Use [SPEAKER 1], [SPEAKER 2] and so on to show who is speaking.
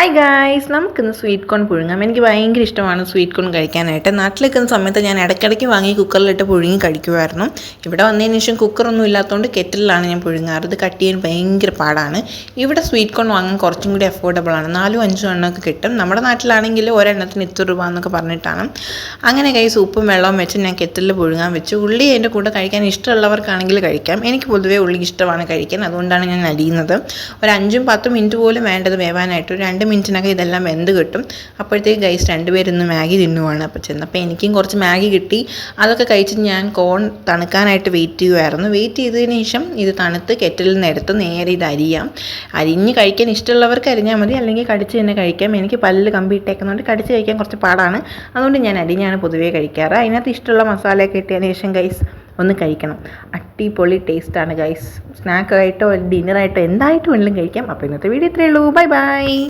[SPEAKER 1] Hi guys, നമുക്കിന്ന് sweet corn പുഴുങ്ങാം. എനിക്ക് ഭയങ്കര ഇഷ്ടമാണ് സ്വീറ്റ് കോൺ കഴിക്കാനായിട്ട്. നാട്ടിൽ നിൽക്കുന്ന സമയത്ത് ഞാൻ ഇടയ്ക്കിടയ്ക്ക് വാങ്ങി കുക്കറിലിട്ട് പുഴുങ്ങി കഴിക്കുമായിരുന്നു. ഇവിടെ വന്നതിന് ശേഷം കുക്കറൊന്നും ഇല്ലാത്തതുകൊണ്ട് കെറ്റിലാണ് ഞാൻ പുഴുങ്ങാറ്. ഇത് കട്ട് ചെയ്യാൻ ഭയങ്കര പാടാണ്. ഇവിടെ സ്വീറ്റ് കോൺ വാങ്ങാൻ കുറച്ചും കൂടി അഫോർഡബിൾ ആണ്. 4-5 എണ്ണമൊക്കെ കിട്ടും. നമ്മുടെ നാട്ടിലാണെങ്കിൽ ഒരെണ്ണത്തിന് ഇത്ര രൂപ എന്നൊക്കെ പറഞ്ഞിട്ടാണ്. അങ്ങനെ ഗൈസ് ഉപ്പും വെള്ളവും വെച്ച് ഞാൻ കെറ്റിലിൽ പുഴുങ്ങാൻ വെച്ചു. ഉള്ളി അതിൻ്റെ കൂടെ കഴിക്കാൻ ഇഷ്ടമുള്ളവർക്കാണെങ്കിൽ കഴിക്കാം. എനിക്ക് പൊതുവേ ഉള്ളി ഇഷ്ടമാണ് കഴിക്കാൻ, അതുകൊണ്ടാണ് ഞാൻ അരിയുന്നത്. ഒരു 5-10 മിനിറ്റ് പോലും വേണ്ടത് വേവാനായിട്ട്. 2 മിനിറ്റിനൊക്കെ ഇതെല്ലാം വെന്ത് കിട്ടും. അപ്പോഴത്തേക്ക് ഗൈസ് രണ്ടുപേരൊന്ന് മാഗി തിന്നുവാണ്. അപ്പോൾ ചെന്നപ്പോൾ എനിക്കും കുറച്ച് മാഗി കിട്ടി. അതൊക്കെ കഴിച്ച് ഞാൻ കോൺ തണുക്കാനായിട്ട് വെയിറ്റ് ചെയ്യുമായിരുന്നു. വെയിറ്റ് ചെയ്തതിന് ശേഷം ഇത് തണുത്ത് കെറ്റിലിൽ നിന്ന് എടുത്ത് നേരെ ഇത് അരിയാം. അരിഞ്ഞ് കഴിക്കാൻ ഇഷ്ടമുള്ളവർക്ക് അരിഞ്ഞാൽ മതി, അല്ലെങ്കിൽ കടിച്ച് തന്നെ കഴിക്കാം. എനിക്ക് പല്ല് കമ്പിയിട്ടേക്കുന്നതുകൊണ്ട് കടിച്ച് കഴിക്കാൻ കുറച്ച് പാടാണ്. അതുകൊണ്ട് ഞാൻ അരിഞ്ഞാണ് പൊതുവേ കഴിക്കാറ്. അതിനകത്ത് ഇഷ്ടമുള്ള മസാലയൊക്കെ ഇട്ടതിന് ശേഷം ഗൈസ് ഒന്ന് കഴിക്കണം. അടിപൊളി ടേസ്റ്റാണ് ഗൈസ്. സ്നാക്കായിട്ടോ ഡിന്നറായിട്ടോ എന്തായിട്ട് വേണമെങ്കിലും കഴിക്കാം. അപ്പോൾ ഇന്നത്തെ വീഡിയോ ഇത്രയേ ഉള്ളൂ. Bye bye.